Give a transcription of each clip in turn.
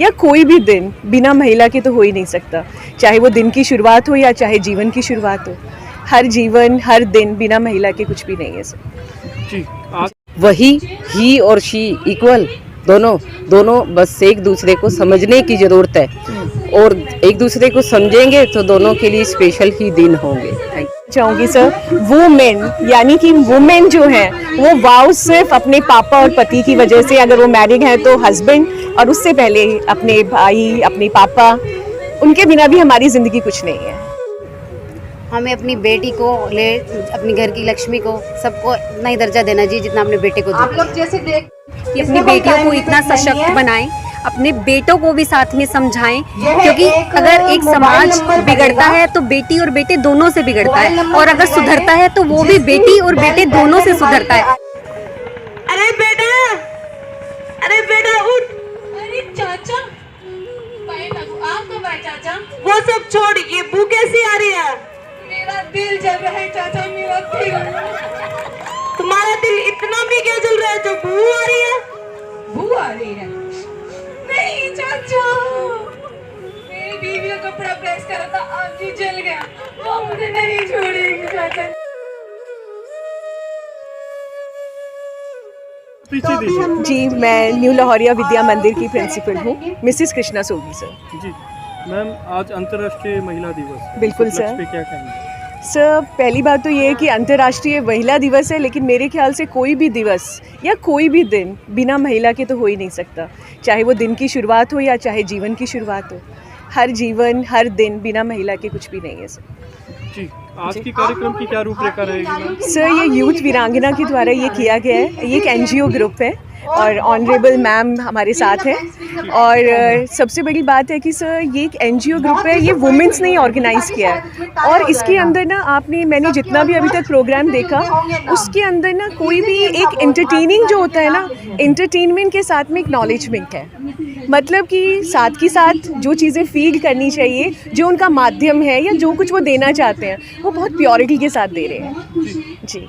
या कोई भी दिन बिना महिला के तो हो ही नहीं सकता। चाहे वो दिन की शुरुआत हो या चाहे जीवन की शुरुआत हो, हर जीवन हर दिन बिना महिला के कुछ भी नहीं है सर। जी वही ही और शी इक्वल, दोनों दोनों बस एक दूसरे को समझने की ज़रूरत है, और एक दूसरे को समझेंगे तो दोनों के लिए स्पेशल ही दिन होंगे। Thank you. चाहूँगी सर, वुमेन यानी कि वुमेन जो है वो वाव सिर्फ अपने पापा और पति की वजह से, अगर वो मैरिड है तो हस्बैंड, और उससे पहले अपने भाई, अपने पापा, उनके बिना भी हमारी ज़िंदगी कुछ नहीं है। हमें अपनी बेटी को अपनी घर की लक्ष्मी को सबको इतना ही दर्जा देना चाहिए जितना अपने बेटे को आप लोग जैसे देख कि अपनी बेटियों को इतना सशक्त बनाएं, अपने बेटों को भी साथ में समझाएं, क्योंकि अगर एक समाज बिगड़ता है तो बेटी और बेटे दोनों से बिगड़ता है, और अगर सुधरता है तो वो भी बेटी और बेटे दोनों से सुधरता है। अरे बेटा उठ। अरे चाचा आप कब आए चाचा? वो सब छोड़, ये बू कैसी आ रही है? मेरा दिल जल रहा है चाचा, मेरा दिल। तुम्हारा दिल इतना भी क्या जल रहा है जो बू आ रही है? बू आ रही है? नहीं चाचा, मेरी बीवी का कपड़ा प्रेस कर रहा था, आज ही जल गया। वो मुझे नहीं छोड़ेगी चाचा। पीछे दीजिए। जी, मैं न्यू लाहौरिया विद्या मंदिर की प्रिंसिपल हूँ, मिसिस कृष्णा सोगी सर। जी मैम, आज अंतर्राष्ट्रीय महिला दिवस, बिल्कुल इस उपलक्ष्य सर। पे क्या कहेंगे? सर, पहली बात तो ये है कि अंतर्राष्ट्रीय महिला दिवस है, लेकिन मेरे ख्याल से कोई भी दिवस या कोई भी दिन बिना महिला के तो हो ही नहीं सकता। चाहे वो दिन की शुरुआत हो या चाहे जीवन की शुरुआत हो, हर जीवन हर दिन बिना महिला के कुछ भी नहीं है सर। जी, आज की कार्यक्रम की क्या रूपरेखा रहेगी मैम? सर, ये यूथ वीरांगना के द्वारा ये किया गया है। ये एक एनजीओ ग्रुप है और ऑनरेबल मैम हमारे साथ हैं, और सबसे बड़ी बात है कि सर ये एक एनजीओ ग्रुप है, ये वुमेन्स ने ही ऑर्गेनाइज़ किया है, और इसके अंदर ना मैंने जितना भी अभी तक प्रोग्राम देखा, उसके अंदर ना कोई भी एक एंटरटेनिंग जो होता है ना, एंटरटेनमेंट के साथ में एक नॉलेजमेंट है। मतलब कि साथ के साथ जो चीज़ें फील करनी चाहिए, जो उनका माध्यम है या जो कुछ वो देना चाहते हैं, वो बहुत प्योरिटी के साथ दे रहे हैं। जी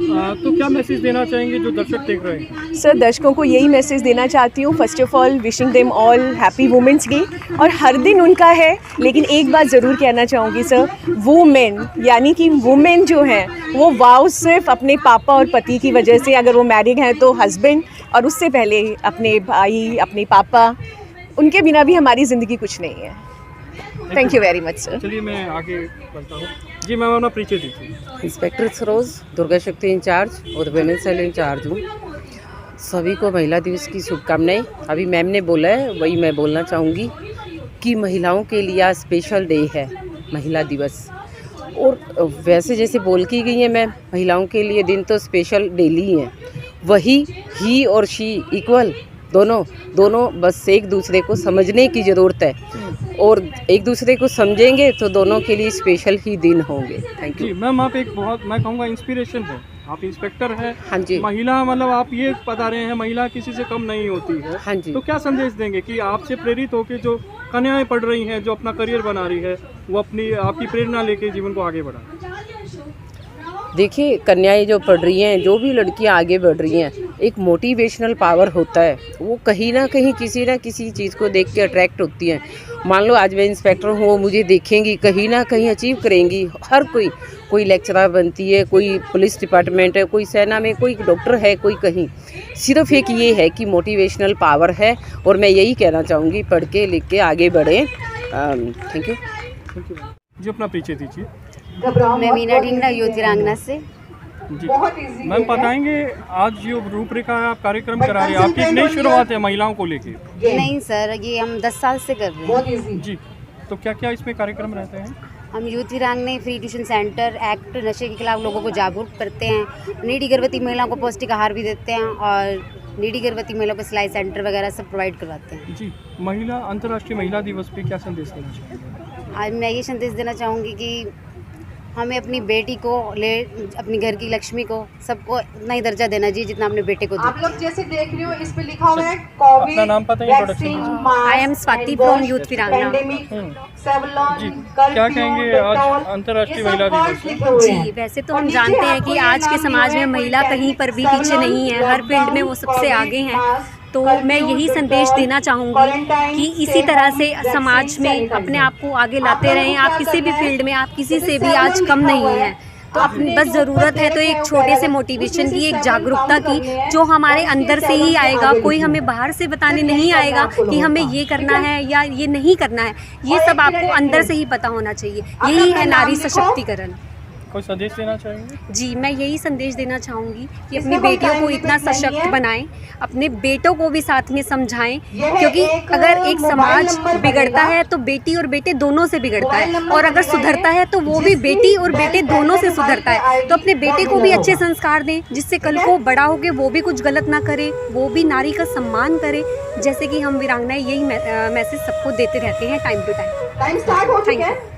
तो क्या मैसेज देना चाहेंगे जो दर्शक देख रहे हैं? सर, दर्शकों को यही मैसेज देना चाहती हूँ, first of all wishing them all happy women's day. और हर दिन उनका है, लेकिन एक बात ज़रूर कहना चाहूँगी सर, वुमेन यानी कि वुमेन जो है वो वाव सिर्फ अपने पापा और पति की वजह से, अगर वो मैरिड हैं तो हस्बैंड, और उससे पहले अपने भाई, अपने पापा, उनके बिना भी हमारी ज़िंदगी कुछ नहीं है। Thank you very much sir. चलिए मैं आगे बढ़ता हूँ। जी मैम, अपना परिचय दीजिए। इंस्पेक्टर सरोज, दुर्गा शक्ति इंचार्ज और वुमेन सेल इंचार्ज हूँ। सभी को महिला दिवस की शुभकामनाएं। अभी मैम ने बोला है वही मैं बोलना चाहूँगी कि महिलाओं के लिए आज स्पेशल डे है महिला दिवस, और वैसे जैसे बोल की गई है मैम, महिलाओं के लिए दिन तो स्पेशल डेली ही है। वही ही और शी इक्वल, दोनों दोनों बस एक दूसरे को समझने की ज़रूरत है, और एक दूसरे को समझेंगे तो दोनों के लिए स्पेशल ही दिन होंगे। Thank you. जी मैम, आप एक बहुत, मैं कहूँगा, इंस्पिरेशन है। आप इंस्पेक्टर हैं। हाँ जी। महिला, मतलब आप ये बता रहे हैं महिला किसी से कम नहीं होती है। हाँ जी। तो क्या संदेश देंगे कि आपसे प्रेरित होकर जो कन्याएं पढ़ रही हैं, जो अपना करियर बना रही है, वो अपनी आपकी प्रेरणा लेके जीवन को आगे बढ़ाएं? देखिए, कन्याएं जो पढ़ रही हैं, जो भी लड़कियां आगे बढ़ रही हैं, एक मोटिवेशनल पावर होता है, वो कहीं ना कहीं किसी ना किसी चीज़ को देख के अट्रैक्ट होती हैं। मान लो आज मैं इंस्पेक्टर हूँ, वो मुझे देखेंगी, कहीं ना कहीं अचीव करेंगी। हर कोई लेक्चरर बनती है, कोई पुलिस डिपार्टमेंट है, कोई सेना में, कोई डॉक्टर है, कोई कहीं। सिर्फ एक ये है कि मोटिवेशनल पावर है, और मैं यही कहना चाहूँगी, पढ़ के लिख के आगे बढ़ें। Thank you. जी, अपना परिचय दीजिए। मैं मीना ढिंगरा, यूथ वीरांगना से। जी मैम, बताएंगे आज जो रूपरेखा है, आप कार्यक्रम करा रहे हैं, आपकी एक नई शुरुआत है महिलाओं को लेके? नहीं सर, ये हम 10 साल से कर रहे हैं। जी, तो क्या क्या इसमें कार्यक्रम रहते हैं? हम यूथ वीरांगना फ्री ट्यूशन सेंटर, एक्ट नशे के खिलाफ लोगों को जागरूक करते हैं, नीडी गर्भवती महिलाओं को पौष्टिक आहार भी देते हैं, और नीडी गर्भवती महिलाओं को सिलाई सेंटर वगैरह सब प्रोवाइड करवाते हैं। जी, अंतर्राष्ट्रीय महिला दिवस पे क्या संदेश देना चाहिए? आज मैं ये संदेश देना चाहूँगी कि हमें अपनी बेटी को अपनी घर की लक्ष्मी को सबको इतना ही दर्जा देना चाहिए जितना अपने बेटे को। आप लोग जैसे देख रहे हो, इस पे लिखा हुआ है कोविड, अपना नाम पता है, introduction. I am Swati from youth वीरांगना। जी, क्या कहेंगे आज अंतर्राष्ट्रीय महिला दिवस? जी, वैसे तो हम जानते हैं कि आज के समाज में महिला कहीं पर भी पीछे नहीं है, हर फील्ड में वो सबसे आगे हैं, तो मैं यही संदेश देना चाहूँगी कि इसी तरह से समाज में अपने आप को आगे लाते रहें। आप किसी भी फील्ड में, आप किसी से भी आज कम नहीं हैं। तो अपनी बस ज़रूरत है तो एक छोटे से मोटिवेशन की, एक जागरूकता की, जो हमारे अंदर से ही आएगा। कोई हमें बाहर से बताने नहीं आएगा कि हमें ये करना है या ये नहीं करना है। ये सब आपको अंदर से ही पता होना चाहिए। यही है नारी सशक्तिकरण। कोई संदेश देना चाहेंगे? जी, मैं यही संदेश देना चाहूँगी कि अपनी बेटियों को इतना सशक्त बनाएं, अपने बेटों को भी साथ में समझाएं, क्योंकि अगर एक समाज बिगड़ता है तो बेटी और बेटे दोनों से बिगड़ता है, और अगर सुधरता है तो वो भी बेटी और बेटे दोनों से सुधरता है। तो अपने बेटे को भी अच्छे संस्कार दें, जिससे कल को बड़ा होकर वो भी कुछ गलत ना करे, वो भी नारी का सम्मान करे। जैसे कि हम वीरांगनाएं यही मैसेज सबको देते रहते हैं time to time. Time start हो चुका है।